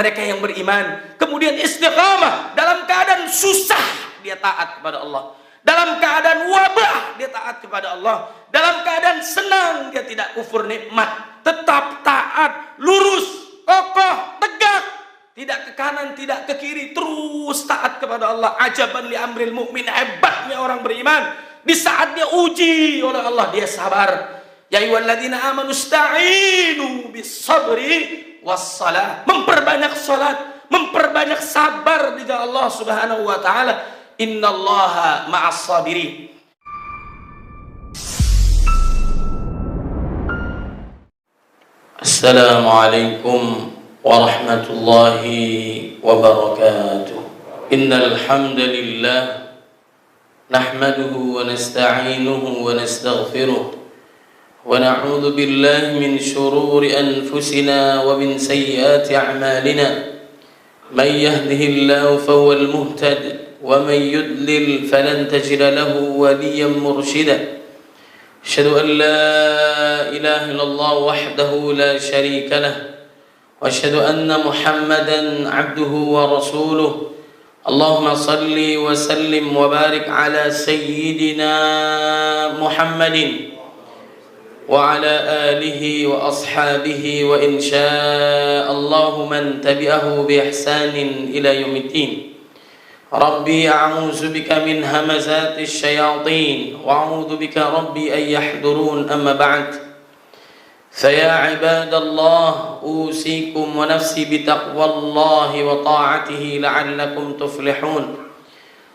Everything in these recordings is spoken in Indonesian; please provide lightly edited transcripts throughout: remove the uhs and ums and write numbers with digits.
mereka yang beriman. Kemudian istiqamah, dalam keadaan susah dia taat kepada Allah, dalam keadaan wabah dia taat kepada Allah, dalam keadaan senang dia tidak kufur nikmat, tetap taat, lurus, kokoh, tegak, tidak ke kanan, tidak ke kiri, terus taat kepada Allah. Ajaban li amril mu'min, hebatnya orang beriman. Di saat dia uji oleh Allah, dia sabar. Ya ayyuhalladzina amanu ista'inu bis sabri wassalah. Memperbanyak salat, memperbanyak sabar di jalan Allah Subhanahu wa taala. Innallaha ma'as sabirin. Assalamualaikum warahmatullahi wabarakatuh. Innal hamdalillah nahmaduhu wa nasta'inuhu wa nastaghfiruh. ونعوذ بالله من شرور أنفسنا ومن سيئات أعمالنا من يهده الله فهو المهتد ومن يضلل فلن تجد له وليا مرشدا أشهد أن لا إله إلا الله وحده لا شريك له وأشهد أن محمدا عبده ورسوله اللهم صل وسلم وبارك على سيدنا محمد وعلى آله وأصحابه وإن شاء الله من تبعه بإحسان إلى يوم الدين. ربي أعوذ بك من همزات الشياطين وأعوذ بك ربي أن يحضرون. أما بعد فيا عباد الله أوصيكم ونفسي بتقوى الله وطاعته لعلكم تفلحون.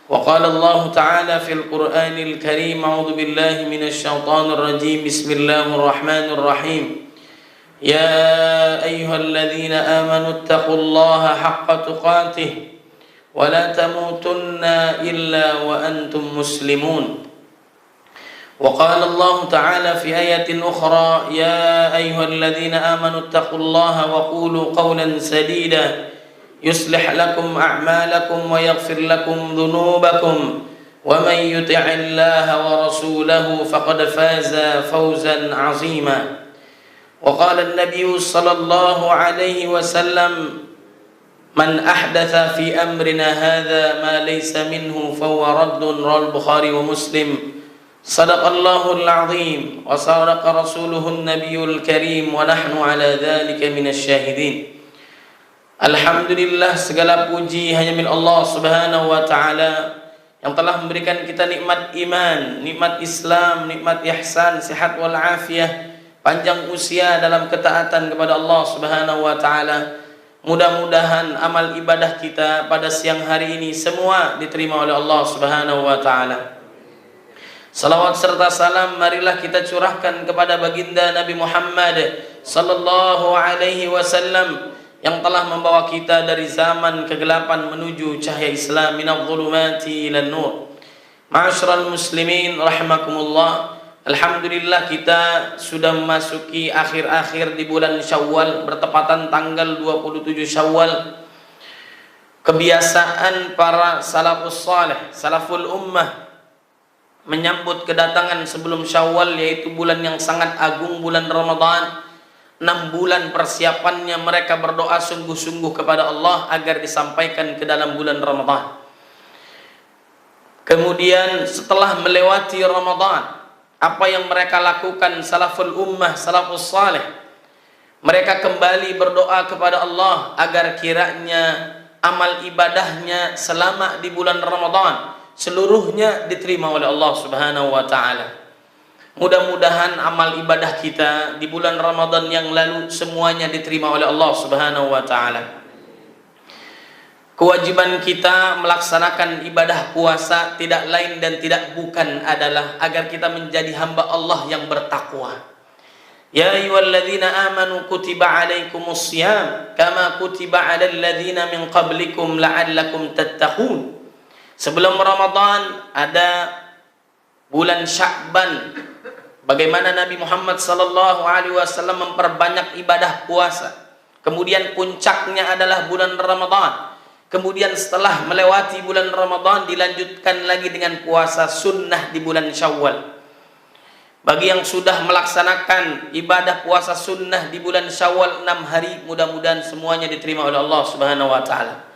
وقال الله تعالى في القرآن الكريم أعوذ بالله من الشيطان الرجيم بسم الله الرحمن الرحيم يا أيها الذين آمنوا اتقوا الله حق تقاته ولا تموتن إلا وأنتم مسلمون. وقال الله تعالى في آية أخرى يا أيها الذين آمنوا اتقوا الله وقولوا قولا سديدا يصلح لكم أعمالكم ويغفر لكم ذنوبكم ومن يطع الله ورسوله فقد فاز فوزا عظيما. وقال النبي صلى الله عليه وسلم من أحدث في أمرنا هذا ما ليس منه فهو رد. رواه البخاري ومسلم. صدق الله العظيم وصدق رسوله النبي الكريم ونحن على ذلك من الشاهدين. Alhamdulillah, segala puji hanya milik Allah Subhanahu wa taala yang telah memberikan kita nikmat iman, nikmat Islam, nikmat ihsan, sehat wal afiyah, panjang usia dalam ketaatan kepada Allah Subhanahu wa taala. Mudah-mudahan amal ibadah kita pada siang hari ini semua diterima oleh Allah Subhanahu wa taala. Salawat serta salam marilah kita curahkan kepada baginda Nabi Muhammad sallallahu alaihi wasallam yang telah membawa kita dari zaman kegelapan menuju cahaya Islam, minadh dhulumati ilan nur. Ma'asyiral muslimin rahimakumullah. Alhamdulillah kita sudah memasuki akhir-akhir di bulan Syawal, bertepatan tanggal 27 Syawal. Kebiasaan para salafus saleh, salaful ummah menyambut kedatangan sebelum Syawal, yaitu bulan yang sangat agung, bulan Ramadan. 6 bulan persiapannya mereka berdoa sungguh-sungguh kepada Allah agar disampaikan ke dalam bulan Ramadan. Kemudian setelah melewati Ramadan, apa yang mereka lakukan salaful ummah, salafus saleh? Mereka kembali berdoa kepada Allah agar kiranya amal ibadahnya selama di bulan Ramadan seluruhnya diterima oleh Allah Subhanahu wa taala. Mudah-mudahan amal ibadah kita di bulan Ramadan yang lalu semuanya diterima oleh Allah Subhanahu wa taala. Kewajiban kita melaksanakan ibadah puasa tidak lain dan tidak bukan adalah agar kita menjadi hamba Allah yang bertakwa. Ya ayyuhalladzina amanu kutiba alaikumus shiyam kama kutiba alal ladzina min qablikum la'allakum tattaqun. Sebelum Ramadan ada bulan Sya'ban. Bagaimana Nabi Muhammad sallallahu alaihi wasallam memperbanyak ibadah puasa. Kemudian puncaknya adalah bulan Ramadan. Kemudian setelah melewati bulan Ramadan dilanjutkan lagi dengan puasa sunnah di bulan Syawal. Bagi yang sudah melaksanakan ibadah puasa sunnah di bulan Syawal 6 hari, mudah-mudahan semuanya diterima oleh Allah Subhanahu wa taala.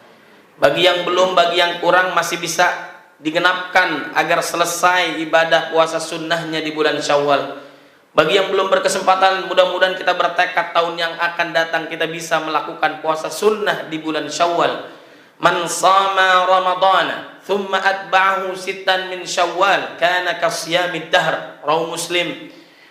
Bagi yang belum, bagi yang kurang, masih bisa digenapkan agar selesai ibadah puasa sunnahnya di bulan Syawal. Bagi yang belum berkesempatan, mudah-mudahan kita bertekad tahun yang akan datang kita bisa melakukan puasa sunnah di bulan Syawal. Man sama Ramadana thumma atba'ahu sittan min Syawal kana kasiyamid dahr. Rawi Muslim.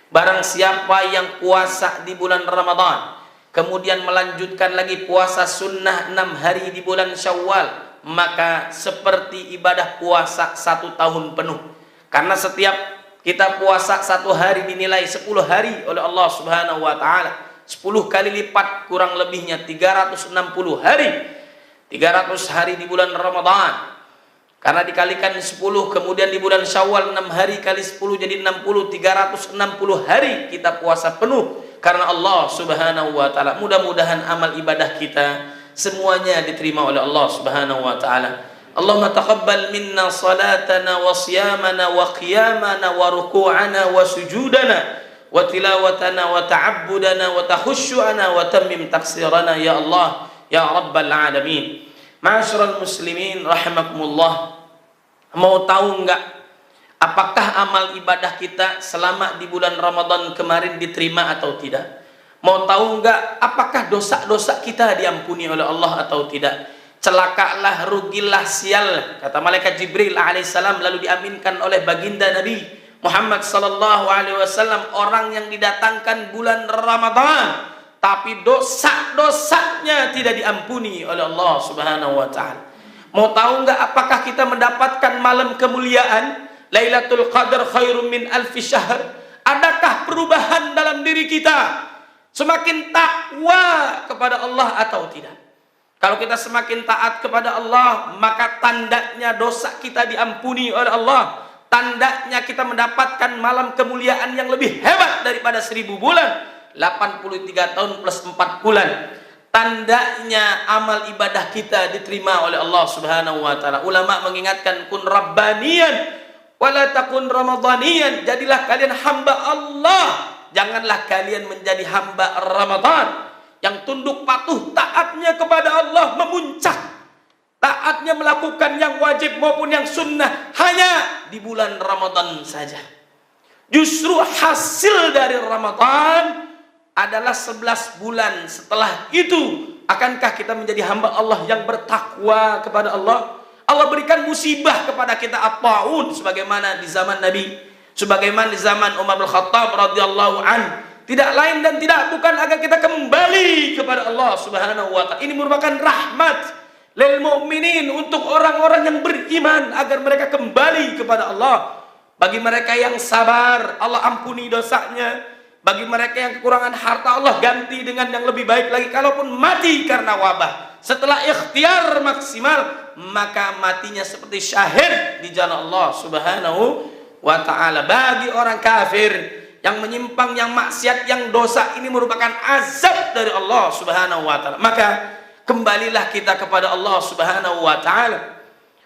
Barang siapa yang puasa di bulan Ramadan kemudian melanjutkan lagi puasa sunnah 6 hari di bulan Syawal, maka seperti ibadah puasa 1 tahun penuh. Karena setiap kita puasa 1 hari dinilai 10 hari oleh Allah Subhanahu wa taala. 10 kali lipat kurang lebihnya 360 hari. 300 hari di bulan Ramadan. Karena dikalikan 10, kemudian di bulan Syawal 6 hari kali 10 jadi 60, 360 hari kita puasa penuh karena Allah Subhanahu wa taala. Mudah-mudahan amal ibadah kita semuanya diterima oleh Allah Subhanahu wa taala. Allahumma taqabbal minna salatana wa siyamana wa qiyamana wa ruku'ana wa sujudana wa tilawatana wa ta'abbudana wa takhushu'ana wa tammim taqsirana ya Allah ya rabbal alamin. Ma'asyiral muslimin rahimakumullah. Mau tahu enggak apakah amal ibadah kita selama di bulan Ramadan kemarin diterima atau tidak? Mau tahu enggak apakah dosa-dosa kita diampuni oleh Allah atau tidak? Celakalah, rugilah, sial, kata malaikat Jibril alaihissalam, lalu diaminkan oleh baginda Nabi Muhammad sallallahu alaihi wasallam, orang yang didatangkan bulan Ramadan tapi dosa-dosanya tidak diampuni oleh Allah Subhanahu wa taala. Mau tahu enggak apakah kita mendapatkan malam kemuliaan Lailatul Qadar khairum min alfi syahr? Adakah perubahan dalam diri kita? Semakin takwa kepada Allah atau tidak? Kalau kita semakin taat kepada Allah, maka tandanya dosa kita diampuni oleh Allah. Tandanya kita mendapatkan malam kemuliaan yang lebih hebat daripada 1000 bulan. 83 tahun plus 4 bulan. Tandanya amal ibadah kita diterima oleh Allah Subhanahu wa taala. Ulama mengingatkan, kun rabbaniyan wala takun ramadhaniyan. Jadilah kalian hamba Allah, janganlah kalian menjadi hamba Ramadan. Yang tunduk patuh taatnya kepada Allah memuncak. Taatnya melakukan yang wajib maupun yang sunnah hanya di bulan Ramadan saja. Justru hasil dari Ramadan adalah 11 bulan setelah itu. Akankah kita menjadi hamba Allah yang bertakwa kepada Allah? Allah berikan musibah kepada kita at-ta'un sebagaimana di zaman Nabi, sebagaimana di zaman Umar bin Khattab radhiyallahu an. Tidak lain dan tidak bukan agar kita kembali kepada Allah Subhanahu wa taala. Ini merupakan rahmat lil mu'minin untuk orang-orang yang beriman agar mereka kembali kepada Allah. Bagi mereka yang sabar, Allah ampuni dosanya. Bagi mereka yang kekurangan harta, Allah ganti dengan yang lebih baik lagi. Kalaupun mati karena wabah setelah ikhtiar maksimal, maka matinya seperti syahid di jalan Allah Subhanahu wa ta'ala. Bagi orang kafir yang menyimpang, yang maksiat, yang dosa, ini merupakan azab dari Allah Subhanahu wa ta'ala. Maka kembalilah kita kepada Allah Subhanahu wa ta'ala.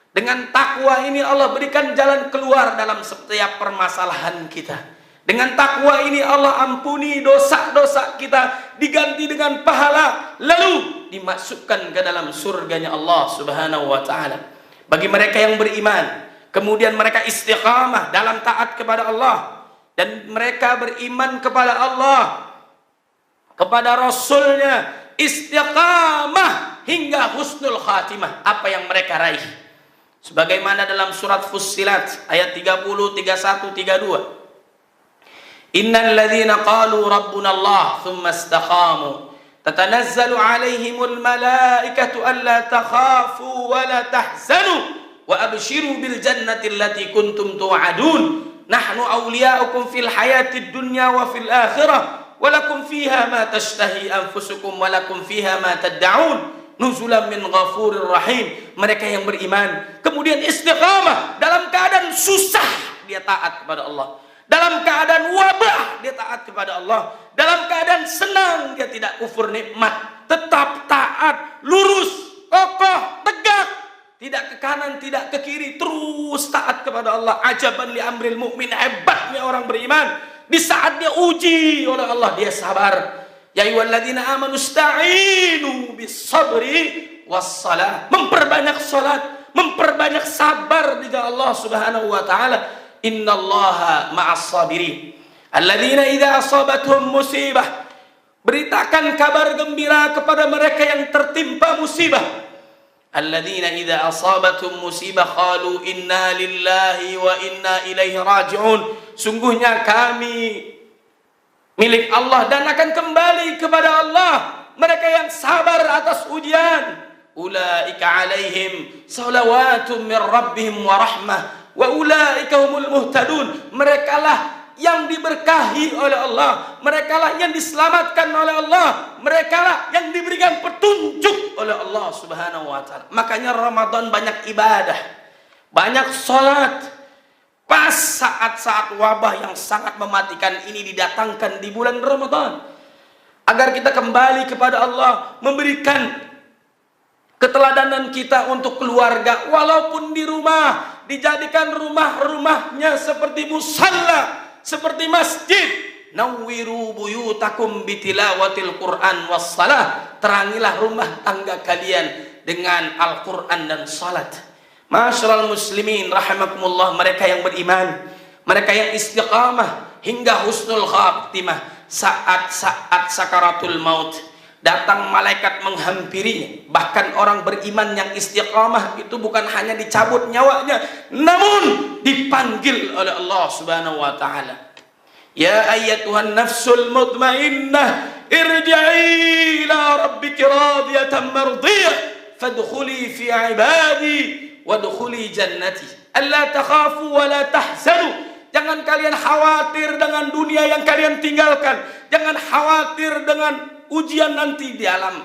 Dengan takwa ini Allah berikan jalan keluar dalam setiap permasalahan kita. Dengan takwa ini Allah ampuni dosa-dosa kita, diganti dengan pahala, lalu dimasukkan ke dalam surganya Allah Subhanahu wa ta'ala. Bagi mereka yang beriman, kemudian mereka istiqamah dalam taat kepada Allah, dan mereka beriman kepada Allah, kepada Rasulnya, istiqamah hingga husnul khatimah. Apa yang mereka raih? Sebagaimana dalam surat Fussilat ayat 30, 31, 32. Innal ladzina qalu rabbuna Allah thumma istaqamu tatanazzalu alaihimul malaikatu alla takhafu wa la tahzanu wa abshiru bil jannati allati kuntum tu'adun nahnu awliya'ukum fil hayatid dunya wa fil akhirah wa lakum fiha ma tashtahi anfusukum wa lakum fiha ma tad'un nuzulan min ghafurir rahim. Mereka yang beriman kemudian istiqamah dalam keadaan susah dia taat kepada Allah, dalam keadaan wabah dia taat kepada Allah, dalam keadaan senang dia tidak kufur nikmat, tetap taat, lurus, kokoh, tegak, tidak ke kanan, tidak ke kiri, terus taat kepada Allah. Ajaban li amril mu'min, hebatnya orang beriman. Di saat dia uji oleh Allah, dia sabar. Ya ayyuhalladzina amanu ista'inu bis-sabri was-salah. Memperbanyak salat, memperbanyak sabar di jalan Allah Subhanahu wa taala. Innallaha ma'as sabirin. Alladzina idza asabatuhum musibah. Beritakan kabar gembira kepada mereka yang tertimpa musibah. Alladzina idza asabatuhum musibah qalu inna lillahi wa inna ilaihi raji'un. Sungguhnya kami milik Allah dan akan kembali kepada Allah. Mereka yang sabar atas ujian. Ulaika alaihim salawatum min rabbihim wa rahmah wa ulaika humul muhtadun. Merekalah yang diberkahi oleh Allah, merekalah yang diselamatkan oleh Allah, merekalah yang diberikan petunjuk oleh Allah Subhanahu wa taala. Makanya Ramadan banyak ibadah, banyak salat. Pas saat-saat wabah yang sangat mematikan ini didatangkan di bulan Ramadan, agar kita kembali kepada Allah, memberikan keteladanan kita untuk keluarga, walaupun di rumah, dijadikan rumah-rumahnya seperti musalla, seperti masjid. Nawwiru buyutakum bitilawatil Qur'an wassalah. Terangilah rumah tangga kalian dengan Al-Quran dan salat. Ma'asyiral muslimin rahimakumullah, mereka yang beriman, mereka yang istiqamah hingga husnul khatimah. Saat-saat sakaratul maut, datang malaikat menghampirinya. Bahkan orang beriman yang istiqamah itu bukan hanya dicabut nyawanya, namun dipanggil oleh Allah Subhanahu wa taala. Ya ayyatuhan nafsul mutmainnah, irji'i ila rabbiki radiyatan mardiyah, fadkhuli fi ibadi wadkhuli jannati. Alla takhafu wa la tahzanu. Jangan kalian khawatir dengan dunia yang kalian tinggalkan. Jangan khawatir dengan ujian nanti di alam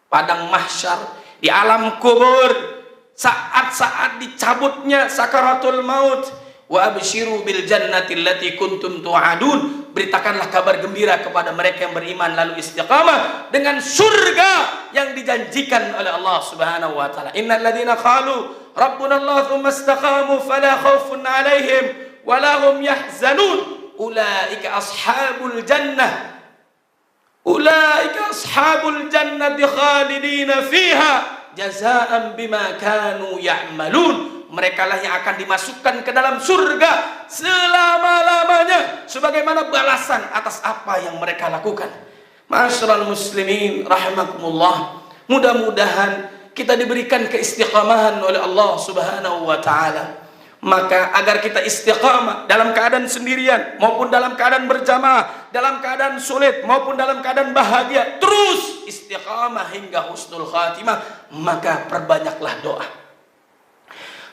padang mahsyar, di alam kubur, saat-saat dicabutnya sakaratul maut. Wa abshiru bil jannati allati kuntum tu'adun. Beritakanlah kabar gembira kepada mereka yang beriman lalu istiqamah dengan surga yang dijanjikan oleh Allah Subhanahu wa taala. Innal ladzina qalu rabbuna Allah tsumma istaqamu fala khaufun 'alaihim wa la hum yahzanun. Ulaika ashabul jannah. Ulaika ashabul jannati khalidina fiha jazaa'an bima kanu ya'malun. Merekalah yang akan dimasukkan ke dalam surga selama-lamanya sebagaimana balasan atas apa yang mereka lakukan. Ma'asyiral muslimin rahimakumullah, mudah-mudahan kita diberikan keistiqamahan oleh Allah Subhanahu wa taala. Maka agar kita istiqamah dalam keadaan sendirian maupun dalam keadaan berjamaah, dalam keadaan sulit maupun dalam keadaan bahagia, terus istiqamah hingga husnul khatimah, maka perbanyaklah doa.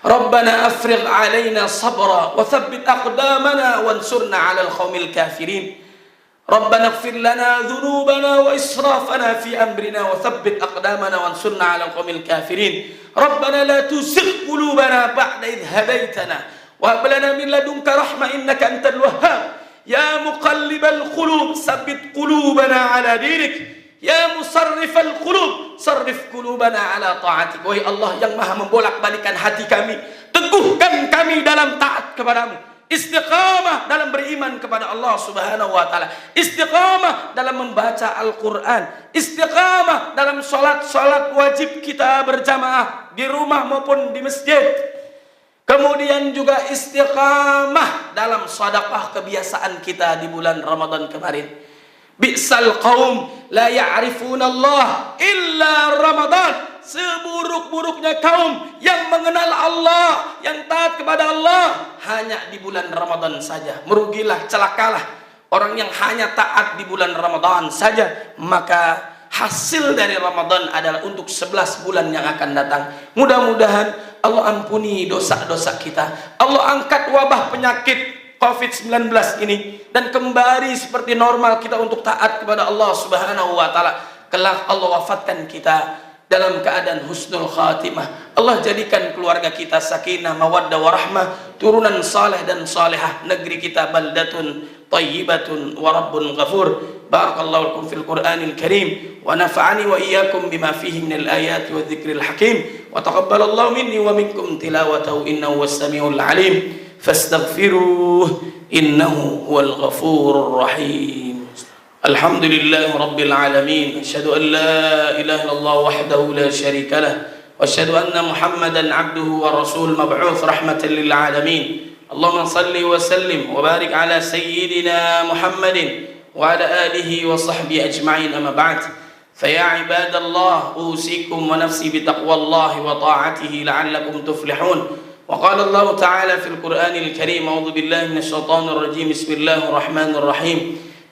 Rabbana afrigh alaina sabra wa thabbit aqdamana wansurna 'alal qaumil kafirin. Rabbana ighfir lana dhunubana wa israfana fi amrina wa thabbit aqdamana wansurna 'alal qaumil kafirin. Rabbana la tuzigh qulubana ba'da idh hadaitana wa hab lana min ladunka rahmah innaka antal wahhab. Ya muqallibal qulub tsabbit qulubana 'ala dinik. Ya musarrifal qulub sarrif qulubana 'ala ta'atik. Wahai Allah yang maha membolak-balikan hati kami, teguhkan kami dalam taat kepadamu. Istiqamah dalam beriman kepada Allah Subhanahu wa taala. Istiqamah dalam membaca Al-Qur'an. Istiqamah dalam salat wajib kita berjamaah di rumah maupun di masjid. Kemudian juga istiqamah dalam sedekah kebiasaan kita di bulan Ramadan kemarin. Bi'sal qaum la ya'rifuna Allah illa Ramadan. Seburuk-buruknya kaum yang mengenal Allah, yang taat kepada Allah hanya di bulan Ramadan saja. Merugilah, celakalah orang yang hanya taat di bulan Ramadan saja. Maka hasil dari Ramadan adalah untuk 11 bulan yang akan datang. Mudah-mudahan Allah ampuni dosa-dosa kita. Allah angkat wabah penyakit COVID-19 ini dan kembali seperti normal kita untuk taat kepada Allah Subhanahu wa taala. Kelak Allah wafatkan kita dalam keadaan husnul khatimah. Allah jadikan keluarga kita sakinah, mawaddah, warahmah, turunan saleh dan salihah. Negeri kita baldatun thayyibatun wa rabbun ghafur. Barakallahu lakum fil Qur'anil Karim wa nafa'ani wa iyyakum bima fihi minal ayati wa dzikril hakim wa taqabbalallahu minni wa minkum tilawatahu innahu was samiul alim. Fastaghfiruh إنه هو الغفور الرحيم. الحمد لله رب العالمين، أشهد أن لا إله إلا الله وحده لا شريك له، وأشهد أن محمدا عبده ورسول مبعوث رحمة للعالمين. اللهم صل وسلم وبارك على سيدنا محمد وعلى آله وصحبه أجمعين، أما بعد، فيا عباد الله أوصيكم ونفسي بتقوى الله وطاعته لعلكم تفلحون. وقال الله تعالى في القرآن الكريم: أعوذ بالله من الشيطان الرجيم، بسم الله الرحمن الرحيم،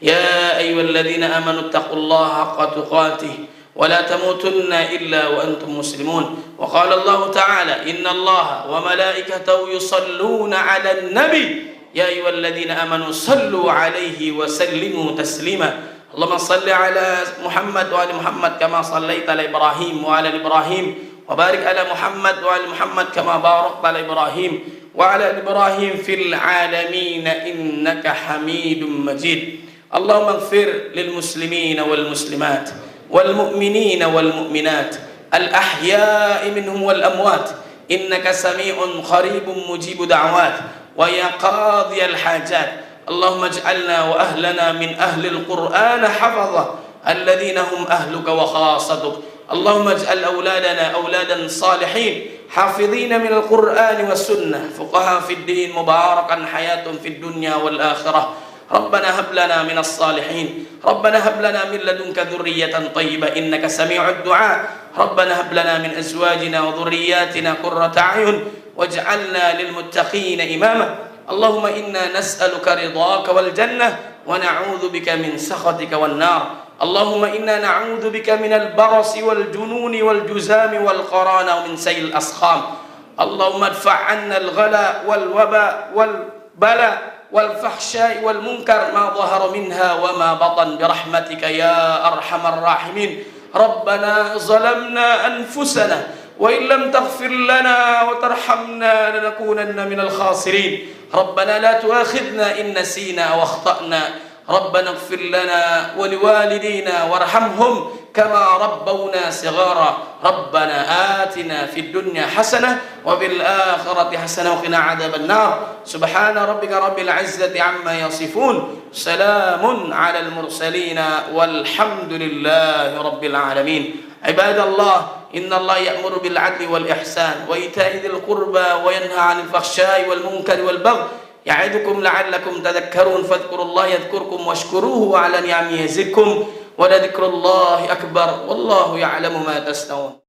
يا أيها الذين آمنوا اتقوا الله حق تقاته ولا تموتن إلا وأنتم مسلمون. وقال الله تعالى: إن الله وملائكته يصلون على النبي يا أيها الذين آمنوا صلوا عليه وسلموا تسليما. اللهم صل على محمد وعلى محمد كما صليت على إبراهيم وعلى إبراهيم، وبارك على محمد وعلى محمد كما باركت على إبراهيم وعلى إبراهيم في العالمين إنك حميد مجيد. اللهم اغفر للمسلمين والمسلمات والمؤمنين والمؤمنات الأحياء منهم والأموات، إنك سميع قريب مجيب دعوات ويا قاضي الحاجات. اللهم اجعلنا وأهلنا من أهل القرآن حفظة الذين هم أهلك وخاصتك. اللهم اجعل أولادنا أولادا صالحين حافظين من القرآن والسنة، فقهاء في الدين، مباركا حياة في الدنيا والآخرة. ربنا هب لنا من الصالحين، ربنا هب لنا من لدنك ذرية طيبة إنك سميع الدعاء. ربنا هب لنا من أزواجنا وذرياتنا قرة أعين واجعلنا للمتقين إماما. اللهم إنا نسألك رضاك والجنة ونعوذ بك من سخطك والنار. اللهم إنا نعوذ بك من البرص والجنون والجزام والقران ومن سيء الأسقام. اللهم ادفع عنا الغلاء والوباء والبلاء والفحشاء والمنكر ما ظهر منها وما بطن برحمتك يا أرحم الراحمين. ربنا ظلمنا أنفسنا وإن لم تغفر لنا وترحمنا لنكونن من الخاسرين. ربنا لا تؤاخذنا إن نسينا واخطأنا. ربنا اغفر لنا ولوالدينا وارحمهم كما ربونا صغارا. ربنا آتنا في الدنيا حسنة وفي الآخرة حسنة وقنا عذاب النار. سبحان ربك رب العزة عما يصفون، سلام على المرسلين والحمد لله رب العالمين. عباد الله، إن الله يأمر بالعدل والإحسان وإيتاء ذي القربى وينهى عن الفحشاء والمنكر والبغي يعظكم لعلكم تذكرون. فاذكروا الله يذكركم واشكروه على نعمه يزدكم ولذكر الله أكبر والله يعلم ما تصنعون.